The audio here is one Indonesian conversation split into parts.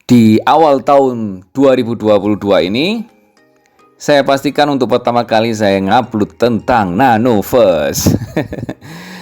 Di awal tahun 2022 ini, saya pastikan untuk pertama kali saya ngupload tentang Nanoverse.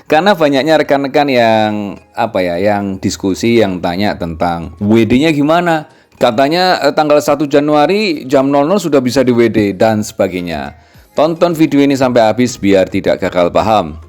Karena banyaknya rekan-rekan yang diskusi, yang tanya tentang WD-nya gimana. Katanya tanggal 1 Januari jam 00 sudah bisa di WD dan sebagainya. Tonton video ini sampai habis biar tidak gagal paham.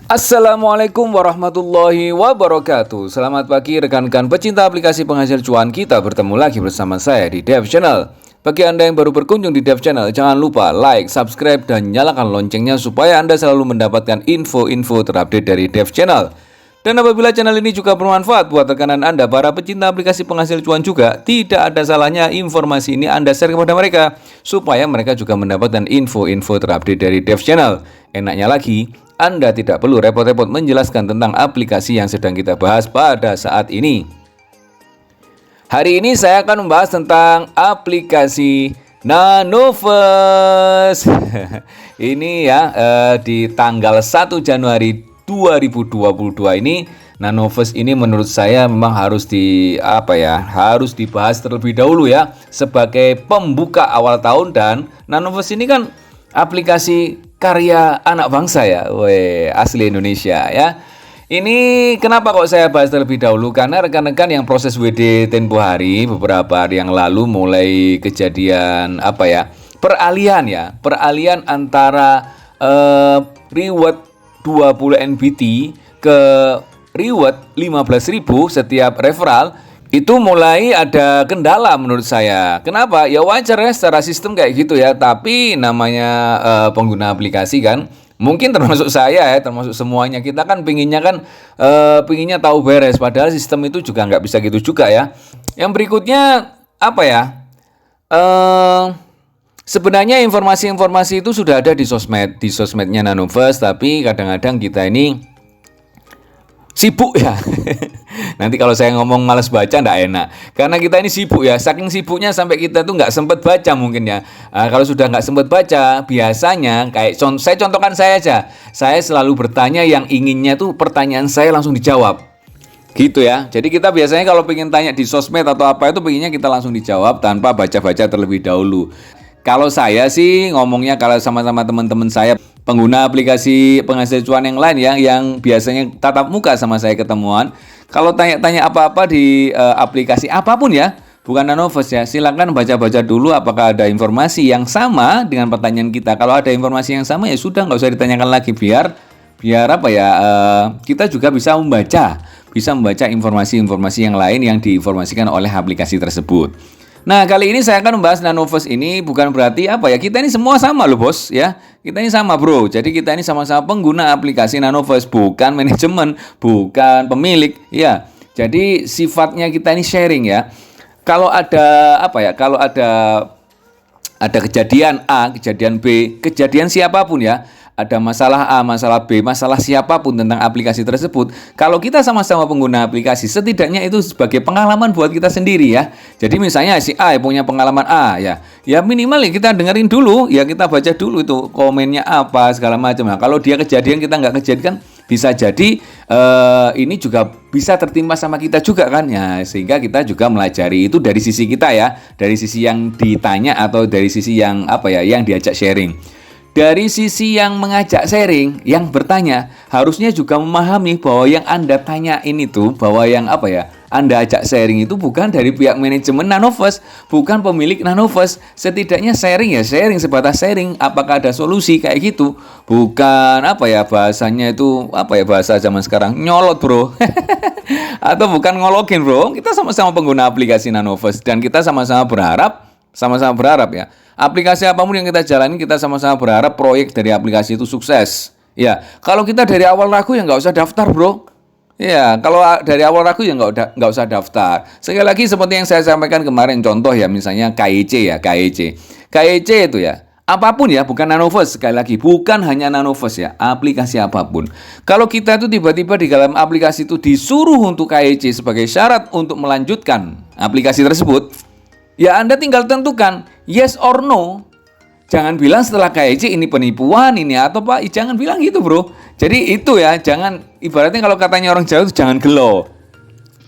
Assalamualaikum warahmatullahi wabarakatuh. Selamat pagi rekan-rekan pecinta aplikasi penghasil cuan. Kita bertemu lagi bersama saya di Dev Channel. Bagi Anda yang baru berkunjung di Dev Channel, jangan lupa like, subscribe, dan nyalakan loncengnya supaya Anda selalu mendapatkan info-info terupdate dari Dev Channel. Dan apabila channel ini juga bermanfaat buat rekanan Anda, para pecinta aplikasi penghasil cuan juga, tidak ada salahnya informasi ini Anda share kepada mereka supaya mereka juga mendapatkan info-info terupdate dari Dev Channel. Enaknya lagi, Anda tidak perlu repot-repot menjelaskan tentang aplikasi yang sedang kita bahas pada saat ini. Hari ini saya akan membahas tentang aplikasi Nanoverse. Ini ya di tanggal 1 Januari 2022 ini, Nanoverse ini menurut saya memang harus dibahas terlebih dahulu ya, sebagai pembuka awal tahun. Dan Nanoverse ini kan aplikasi karya anak bangsa ya, asli Indonesia ya. Ini kenapa kok saya bahas terlebih dahulu? Karena rekan-rekan yang proses WD tempo hari beberapa hari yang lalu mulai kejadian peralihan antara reward 20 NBT ke reward 15.000 setiap referral. Itu mulai ada kendala menurut saya. Kenapa? Ya wajar ya secara sistem kayak gitu ya. Tapi namanya pengguna aplikasi kan, mungkin termasuk saya ya, termasuk semuanya. Kita kan pinginnya tahu beres. Padahal sistem itu juga nggak bisa gitu juga ya. Yang berikutnya sebenarnya informasi-informasi itu sudah ada di sosmednya Nanoverse. Tapi kadang-kadang kita ini sibuk ya. Nanti kalau saya ngomong malas baca nggak enak. Karena kita ini sibuk ya. Saking sibuknya sampai kita tuh nggak sempat baca mungkin ya. Kalau sudah nggak sempat baca, biasanya saya contohkan saya aja. Saya selalu bertanya yang inginnya tuh pertanyaan saya langsung dijawab. Gitu ya. Jadi kita biasanya kalau pengen tanya di sosmed atau apa itu pengennya kita langsung dijawab tanpa baca-baca terlebih dahulu. Kalau saya sih ngomongnya kalau sama-sama teman-teman saya pengguna aplikasi penghasil cuan yang lain ya, yang biasanya tatap muka sama saya ketemuan, kalau tanya-tanya apa-apa di aplikasi apapun ya, bukan Nanoverse ya, silakan baca-baca dulu apakah ada informasi yang sama dengan pertanyaan kita. Kalau ada informasi yang sama ya sudah, nggak usah ditanyakan lagi, biar kita juga bisa membaca informasi-informasi yang lain yang diinformasikan oleh aplikasi tersebut. Nah, kali ini saya akan membahas Nanoverse ini bukan berarti kita ini semua sama loh bos ya. Kita ini sama bro. Jadi kita ini sama-sama pengguna aplikasi Nanoverse, bukan manajemen, bukan pemilik ya. Jadi sifatnya kita ini sharing ya. Kalau ada ada kejadian A, kejadian B, kejadian siapapun ya, ada masalah A, masalah B, masalah siapapun tentang aplikasi tersebut, kalau kita sama-sama pengguna aplikasi, setidaknya itu sebagai pengalaman buat kita sendiri ya. Jadi misalnya si A punya pengalaman A ya minimal ya kita dengerin dulu ya, kita baca dulu itu komennya apa segala macam. Nah, kalau dia kejadian kita nggak kejadian, bisa jadi ini juga bisa tertimpa sama kita juga kan ya, sehingga kita juga melajari itu dari sisi kita ya, dari sisi yang ditanya atau dari sisi yang yang diajak sharing. Dari sisi yang mengajak sharing, yang bertanya, harusnya juga memahami bahwa yang Anda tanyain itu, bahwa yang Anda ajak sharing itu bukan dari pihak manajemen Nanoverse, bukan pemilik Nanoverse. Setidaknya sharing sebatas sharing, apakah ada solusi kayak gitu. Bukan bahasanya itu bahasa zaman sekarang, nyolot bro. Atau bukan ngolokin bro. Kita sama-sama pengguna aplikasi Nanoverse dan kita sama-sama berharap ya, aplikasi apapun yang kita jalani, kita sama-sama berharap proyek dari aplikasi itu sukses. Ya, kalau kita dari awal ragu ya nggak usah daftar bro. Ya, kalau dari awal ragu ya nggak usah daftar. Sekali lagi seperti yang saya sampaikan kemarin, contoh ya misalnya KIC itu ya. KIC itu ya, apapun ya, bukan Nanovest, sekali lagi, bukan hanya Nanovest ya, aplikasi apapun. Kalau kita itu tiba-tiba di dalam aplikasi itu disuruh untuk KYC sebagai syarat untuk melanjutkan aplikasi tersebut, ya Anda tinggal tentukan yes or no. Jangan bilang setelah KYC ini penipuan, ini atau Pak, jangan bilang gitu bro. Jadi itu ya, jangan, ibaratnya kalau katanya orang Jawa itu jangan gelo.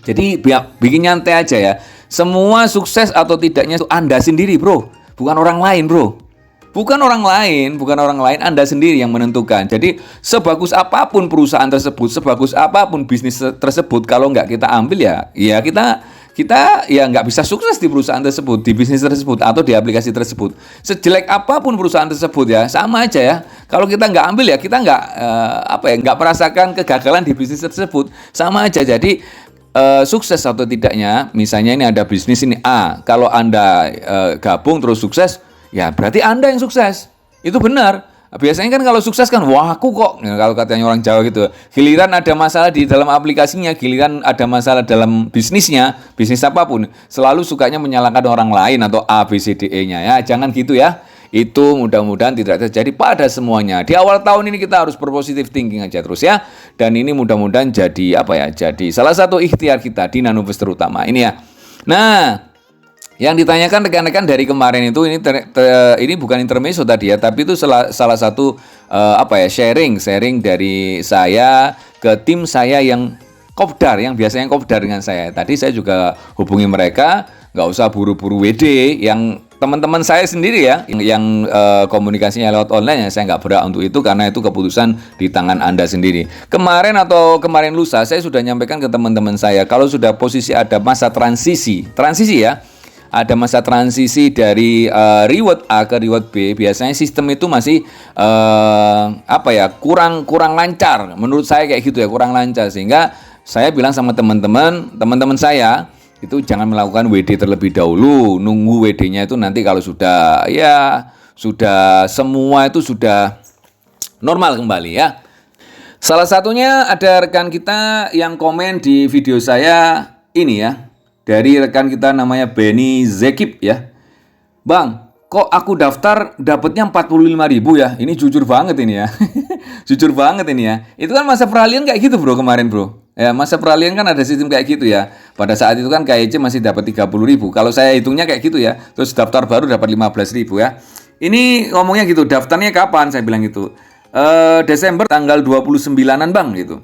Jadi bikin nyantai aja ya. Semua sukses atau tidaknya itu Anda sendiri bro, bukan orang lain bro. Bukan orang lain, Anda sendiri yang menentukan. Jadi sebagus apapun perusahaan tersebut, sebagus apapun bisnis tersebut, kalau nggak kita ambil ya kita ya nggak bisa sukses di perusahaan tersebut, di bisnis tersebut, atau di aplikasi tersebut. Sejelek apapun perusahaan tersebut ya, sama aja ya. Kalau kita nggak ambil ya kita nggak merasakan kegagalan di bisnis tersebut, sama aja. Jadi sukses atau tidaknya, misalnya ini ada bisnis ini A, kalau Anda gabung terus sukses, ya berarti Anda yang sukses. Itu benar. Biasanya kan kalau sukses kan, wah aku kok, ya, kalau katanya orang Jawa gitu. Giliran ada masalah di dalam aplikasinya, giliran ada masalah dalam bisnisnya, bisnis apapun, selalu sukanya menyalahkan orang lain atau A, B, C, D, E-nya ya. Jangan gitu ya. Itu mudah-mudahan tidak terjadi pada semuanya. Di awal tahun ini kita harus berpositif thinking aja terus ya. Dan ini mudah-mudahan jadi jadi salah satu ikhtiar kita di Nanovest terutama ini ya. Nah, yang ditanyakan rekan-rekan dari kemarin itu ini bukan intermezzo tadi ya, tapi itu salah satu sharing dari saya ke tim saya yang kopdar, yang biasanya kopdar dengan saya. Tadi saya juga hubungi mereka, nggak usah buru-buru WD, yang teman-teman saya sendiri ya, yang komunikasinya lewat online ya, saya nggak berhak untuk itu karena itu keputusan di tangan Anda sendiri. Kemarin lusa saya sudah nyampaikan ke teman-teman saya, kalau sudah posisi ada masa transisi ya. Ada masa transisi dari reward A ke reward B, biasanya sistem itu masih kurang lancar. Menurut saya kayak gitu ya, kurang lancar. Sehingga saya bilang sama teman-teman saya itu jangan melakukan WD terlebih dahulu, nunggu WD-nya itu nanti kalau sudah semua itu sudah normal kembali ya. Salah satunya ada rekan kita yang komen di video saya ini ya. Dari rekan kita namanya Benny Zekip ya. Bang, kok aku daftar dapatnya 45.000 ya? Ini jujur banget ini ya. Jujur banget ini ya. Itu kan masa peralihan kayak gitu bro kemarin bro. Ya, masa peralihan kan ada sistem kayak gitu ya. Pada saat itu kan KYC masih dapat 30.000. Kalau saya hitungnya kayak gitu ya. Terus daftar baru dapat 15.000 ya. Ini ngomongnya gitu, daftarnya kapan? Saya bilang gitu. Desember tanggal 29-an bang gitu.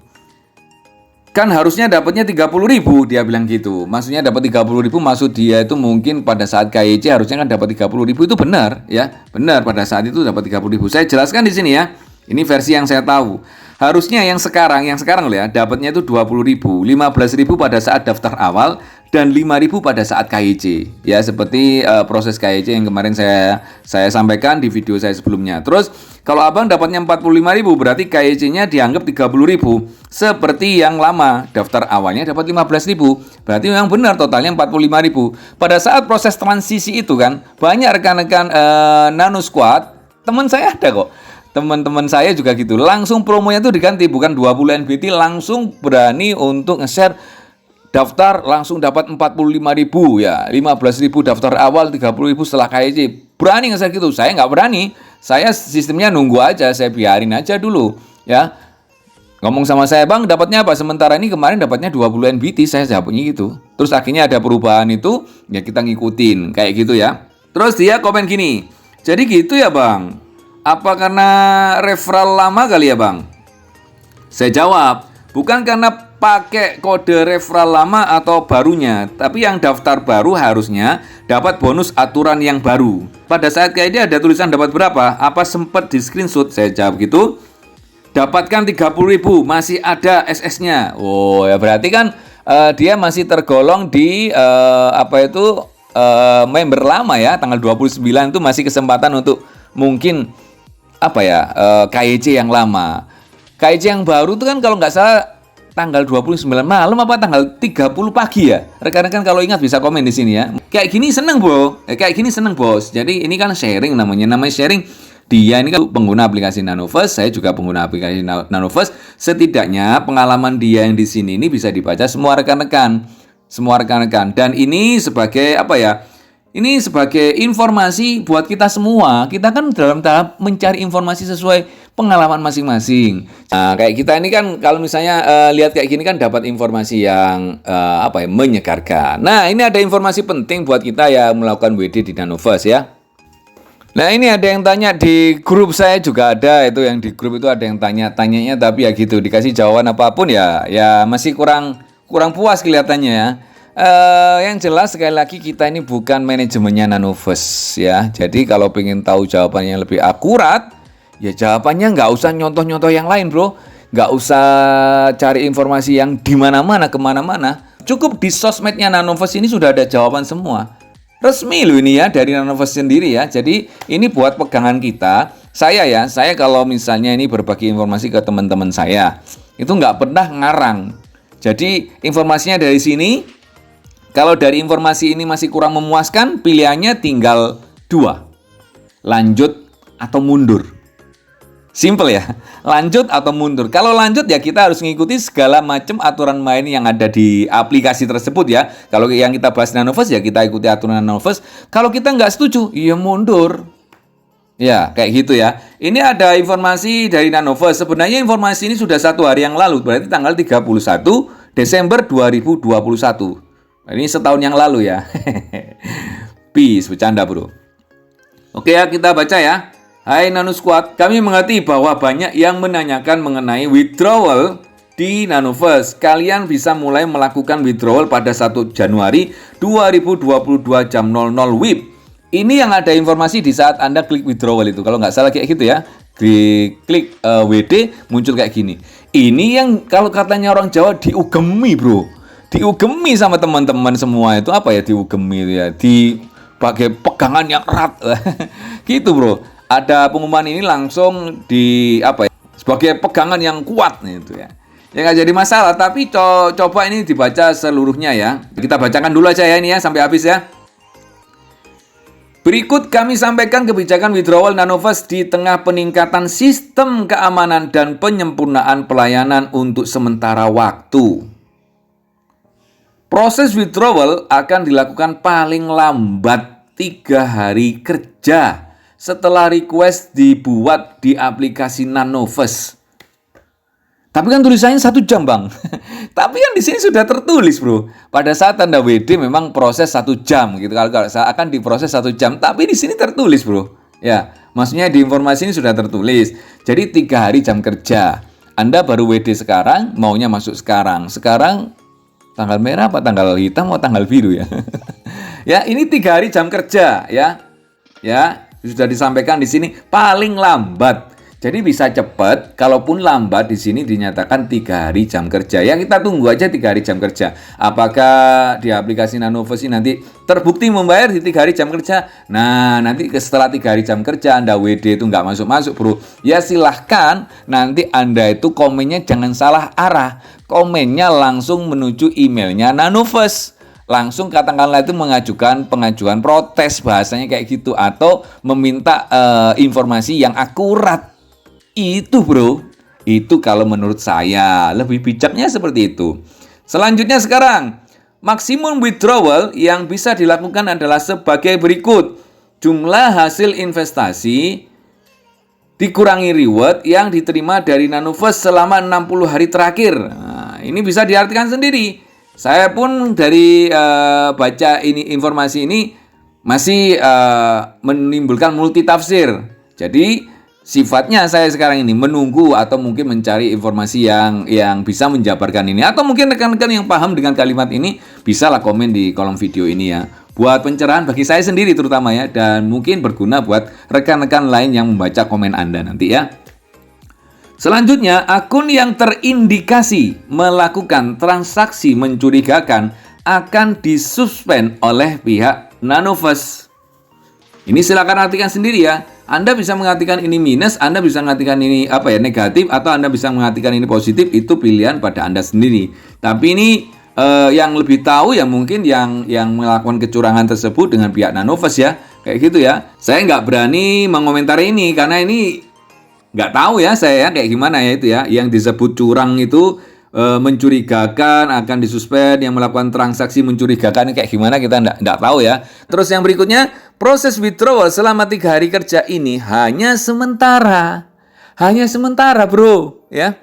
Kan harusnya dapatnya 30.000, dia bilang gitu. Maksudnya dapat 30.000, maksud dia itu mungkin pada saat KYC harusnya kan dapat 30.000, itu benar ya. Benar, pada saat itu dapat 30.000. Saya jelaskan di sini ya. Ini versi yang saya tahu. Harusnya yang sekarang loh ya, dapatnya itu 20.000, 15.000 pada saat daftar awal dan 5.000 pada saat KYC. Ya, seperti proses KYC yang kemarin saya sampaikan di video saya sebelumnya. Terus kalau Abang dapatnya 45.000 berarti KYC-nya dianggap 30.000. Seperti yang lama, daftar awalnya dapat 15.000. Berarti memang benar totalnya 45.000. Pada saat proses transisi itu kan, banyak rekan-rekan Nano Squad, teman saya ada kok. Teman-teman saya juga gitu. Langsung promonya itu diganti, bukan 20 NBT, langsung berani untuk nge-share daftar langsung dapat 45.000 ya. 15.000 daftar awal, 30.000 setelah KYC. Berani nge-share gitu. Saya nggak berani. Saya sistemnya nunggu aja, saya biarin aja dulu ya. Ngomong sama saya, "Bang, dapatnya apa?" Sementara ini kemarin dapatnya 20 NBT, saya jawabnya gitu. Terus akhirnya ada perubahan itu, ya kita ngikutin kayak gitu ya. Terus dia komen gini, "Jadi gitu ya, Bang? Apa karena referral lama kali ya bang?" Saya jawab, bukan karena pakai kode referral lama atau barunya, tapi yang daftar baru harusnya dapat bonus aturan yang baru. Pada saat kayak ini ada tulisan dapat berapa? Apa sempat di screenshot? Saya jawab gitu. Dapatkan 30.000, masih ada SS-nya. Oh ya berarti kan dia masih tergolong di member lama ya. Tanggal 29 itu masih kesempatan untuk mungkin KYC yang lama. KYC yang baru itu kan kalau nggak salah tanggal 29 malam apa tanggal 30 pagi ya. Rekan-rekan kalau ingat bisa komen di sini ya. Kayak gini seneng bro. Kayak gini seneng bos. Jadi ini kan sharing namanya sharing. Dia ini kan pengguna aplikasi Nanovest, saya juga pengguna aplikasi Nanovest. Setidaknya pengalaman dia yang di sini ini bisa dibaca semua rekan-rekan. Dan ini sebagai Ini sebagai informasi buat kita semua. Kita kan dalam tahap mencari informasi sesuai pengalaman masing-masing. Nah, kayak kita ini kan kalau misalnya lihat kayak gini kan dapat informasi yang menyegarkan. Nah, ini ada informasi penting buat kita yang melakukan WD di Nanoverse ya. Nah, ini ada yang tanya di grup saya juga ada, itu yang di grup itu ada yang tanyanya tapi ya gitu dikasih jawaban apapun ya masih kurang puas kelihatannya ya. Yang jelas sekali lagi kita ini bukan manajemennya Nanoverse ya. Jadi kalau pengen tahu jawabannya yang lebih akurat, ya jawabannya nggak usah nyontoh-nyontoh yang lain bro. Nggak usah cari informasi yang di mana-mana kemana-mana. Cukup di sosmednya Nanoverse ini sudah ada jawaban semua. Resmi loh ini ya dari Nanoverse sendiri ya. Jadi ini buat pegangan kita. Saya kalau misalnya ini berbagi informasi ke teman-teman saya, itu nggak pernah ngarang. Jadi informasinya dari sini. Kalau dari informasi ini masih kurang memuaskan, pilihannya tinggal 2. Lanjut atau mundur. Simple ya, lanjut atau mundur. Kalau lanjut ya kita harus mengikuti segala macam aturan main yang ada di aplikasi tersebut ya. Kalau yang kita bahas Nanoverse ya kita ikuti aturan Nanoverse. Kalau kita nggak setuju, ya mundur. Ya, kayak gitu ya. Ini ada informasi dari Nanoverse. Sebenarnya informasi ini sudah 1 hari yang lalu, berarti tanggal 31 Desember 2021. Ini setahun yang lalu ya. Peace, bercanda bro. Oke ya, kita baca ya. Hai Nano Squad, kami mengerti bahwa banyak yang menanyakan mengenai withdrawal di Nanoverse. Kalian bisa mulai melakukan withdrawal pada 1 Januari 2022 jam 00 WIB. Ini yang ada informasi di saat Anda klik withdrawal itu. Kalau nggak salah kayak gitu ya. Klik WD muncul kayak gini. Ini yang kalau katanya orang Jawa diugemi bro. Diugemi sama teman-teman semua itu apa ya diugemi itu ya, dipakai pegangan yang erat gitu bro. Ada pengumuman ini langsung sebagai pegangan yang kuat gitu ya. Ya nggak jadi masalah, tapi coba ini dibaca seluruhnya ya. Kita bacakan dulu aja ya ini ya sampai habis ya. Berikut kami sampaikan kebijakan withdrawal Nanoverse di tengah peningkatan sistem keamanan dan penyempurnaan pelayanan untuk sementara waktu. Proses withdrawal akan dilakukan paling lambat 3 hari kerja setelah request dibuat di aplikasi Nanoverse. Tapi kan tulisannya 1 jam bang. Tapi kan di sini sudah tertulis bro. Pada saat Anda WD memang proses 1 jam gitu. Kalau akan diproses 1 jam. Tapi di sini tertulis bro. Ya, maksudnya di informasi ini sudah tertulis. Jadi 3 hari jam kerja. Anda baru WD sekarang, maunya masuk sekarang. Sekarang tanggal merah apa tanggal hitam atau tanggal biru ya? Ya, ini 3 hari jam kerja ya. Ya, sudah disampaikan di sini paling lambat. Jadi bisa cepat, kalaupun lambat di sini dinyatakan 3 hari jam kerja. Ya, kita tunggu aja 3 hari jam kerja. Apakah di aplikasi Nanoverse ini nanti terbukti membayar di 3 hari jam kerja? Nah, nanti setelah 3 hari jam kerja Anda WD itu nggak masuk-masuk bro. Ya silahkan, nanti Anda itu komennya jangan salah arah. Komennya langsung menuju emailnya Nanoverse. Langsung katakanlah itu mengajukan pengajuan protes, bahasanya kayak gitu. Atau meminta informasi yang akurat. Itu bro, itu kalau menurut saya lebih bijaknya seperti itu. Selanjutnya sekarang, maksimum withdrawal yang bisa dilakukan adalah sebagai berikut. Jumlah hasil investasi dikurangi reward yang diterima dari Nanoverse selama 60 hari terakhir. Nah, ini bisa diartikan sendiri. Saya pun dari baca ini informasi ini masih menimbulkan multitafsir. Jadi sifatnya saya sekarang ini menunggu atau mungkin mencari informasi yang bisa menjabarkan ini. Atau mungkin rekan-rekan yang paham dengan kalimat ini bisalah komen di kolom video ini ya. Buat pencerahan bagi saya sendiri terutama ya. Dan mungkin berguna buat rekan-rekan lain yang membaca komen Anda nanti ya. Selanjutnya, akun yang terindikasi melakukan transaksi mencurigakan akan disuspend oleh pihak Nanoverse. Ini silakan artikan sendiri ya. Anda bisa mengartikan ini minus, Anda bisa mengartikan ini negatif, atau Anda bisa mengartikan ini positif, itu pilihan pada Anda sendiri. Tapi ini yang lebih tahu ya mungkin yang melakukan kecurangan tersebut dengan pihak Nanoverse ya, kayak gitu ya. Saya nggak berani mengomentari ini karena ini nggak tahu ya saya kayak gimana ya itu ya. Yang disebut curang itu mencurigakan akan disuspend, yang melakukan transaksi mencurigakan kayak gimana kita enggak tahu ya. Terus yang berikutnya, proses withdrawal selama 3 hari kerja ini hanya sementara. Hanya sementara, bro, ya.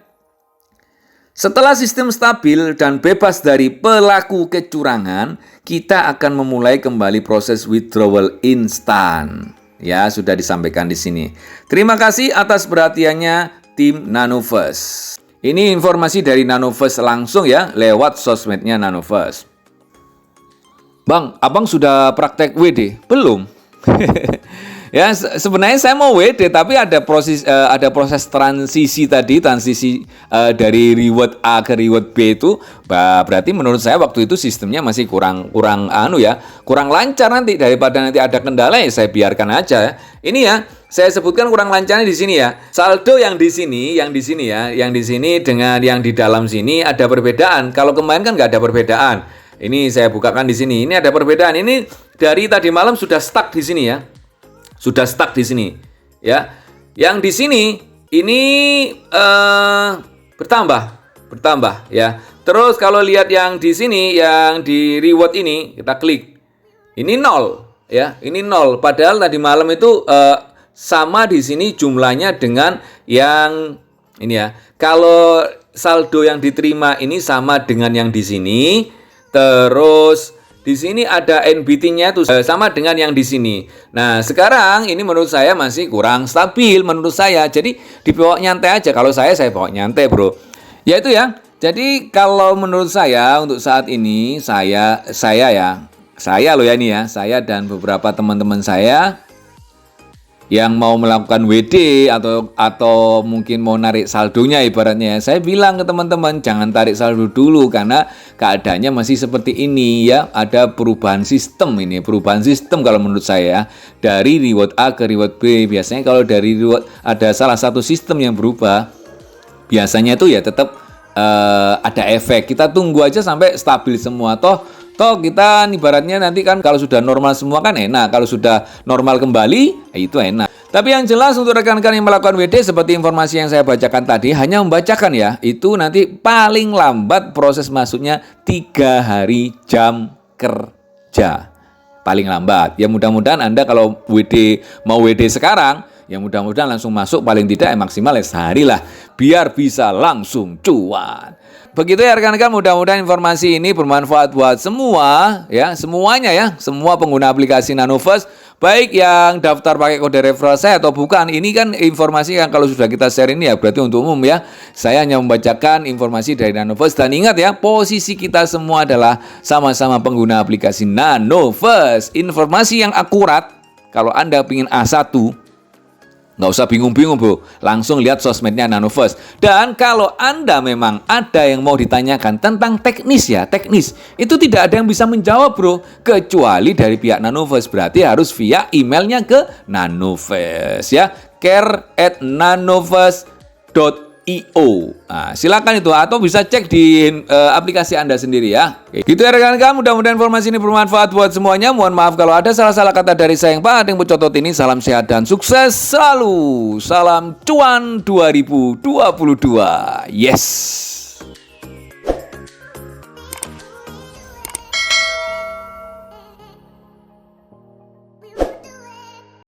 Setelah sistem stabil dan bebas dari pelaku kecurangan, kita akan memulai kembali proses withdrawal instan. Ya, sudah disampaikan di sini. Terima kasih atas perhatiannya tim Nanovest. Ini informasi dari Nanovest langsung ya, lewat sosmednya Nanovest. Bang, abang sudah praktek WD? Belum. Ya, sebenarnya saya mau WD, tapi ada proses transisi tadi, dari reward A ke reward B itu, berarti menurut saya waktu itu sistemnya masih kurang lancar nanti, daripada nanti ada kendala ya saya biarkan aja ya. Ini ya, saya sebutkan kurang lancarnya di sini ya. Saldo yang di sini dengan yang di dalam sini ada perbedaan. Kalau kemarin kan nggak ada perbedaan. Ini saya bukakan di sini. Ini ada perbedaan. Ini dari tadi malam sudah stuck di sini ya. Sudah stuck di sini, ya. Yang di sini ini bertambah, ya. Terus kalau lihat yang di sini, yang di reward ini, kita klik, ini 0, ya. Ini 0. Padahal tadi malam itu sama di sini jumlahnya dengan yang ini ya. Kalau saldo yang diterima ini sama dengan yang di sini, terus di sini ada NBT-nya itu sama dengan yang di sini. Nah, sekarang ini menurut saya masih kurang stabil menurut saya. Jadi dibawa nyantai aja. Kalau saya bawa nyantai, bro. Ya itu ya. Jadi kalau menurut saya untuk saat ini saya loh ya ini ya. Saya dan beberapa teman-teman saya yang mau melakukan WD atau mungkin mau narik saldonya ibaratnya, saya bilang ke teman-teman jangan tarik saldo dulu karena keadaannya masih seperti ini ya, ada perubahan sistem kalau menurut saya dari reward A ke reward B. Biasanya kalau dari reward ada salah satu sistem yang berubah, biasanya itu ya tetap ada efek. Kita tunggu aja sampai stabil semua, toh kita ibaratnya nanti kan kalau sudah normal semua kan enak. Kalau sudah normal kembali, itu enak. Tapi yang jelas untuk rekan-rekan yang melakukan WD seperti informasi yang saya bacakan tadi, hanya membacakan ya, itu nanti paling lambat proses masuknya 3 hari jam kerja. Paling lambat. Ya mudah-mudahan Anda kalau mau WD sekarang, ya mudah-mudahan langsung masuk, paling tidak maksimal sehari lah. Biar bisa langsung cuan. Begitu ya rekan-rekan, mudah-mudahan informasi ini bermanfaat buat semua ya, semuanya ya, semua pengguna aplikasi Nanovest, baik yang daftar pakai kode referral saya atau bukan. Ini kan informasi yang kalau sudah kita share ini ya berarti untuk umum ya. Saya hanya membacakan informasi dari Nanovest dan ingat ya, posisi kita semua adalah sama-sama pengguna aplikasi Nanovest. Informasi yang akurat, kalau Anda ingin A1, nggak usah bingung-bingung, bro. Langsung lihat sosmednya Nanovest. Dan kalau Anda memang ada yang mau ditanyakan tentang teknis, itu tidak ada yang bisa menjawab, bro. Kecuali dari pihak Nanovest. Berarti harus via emailnya ke Nanovest ya. care@nanovest.io. Nah, silakan itu atau bisa cek di aplikasi Anda sendiri ya. Gitu ya rekan-rekan, mudah-mudahan informasi ini bermanfaat buat semuanya. Mohon maaf kalau ada salah-salah kata dari saya yang paling bercotot ini. Salam sehat dan sukses selalu. Salam cuan 2022. Yes.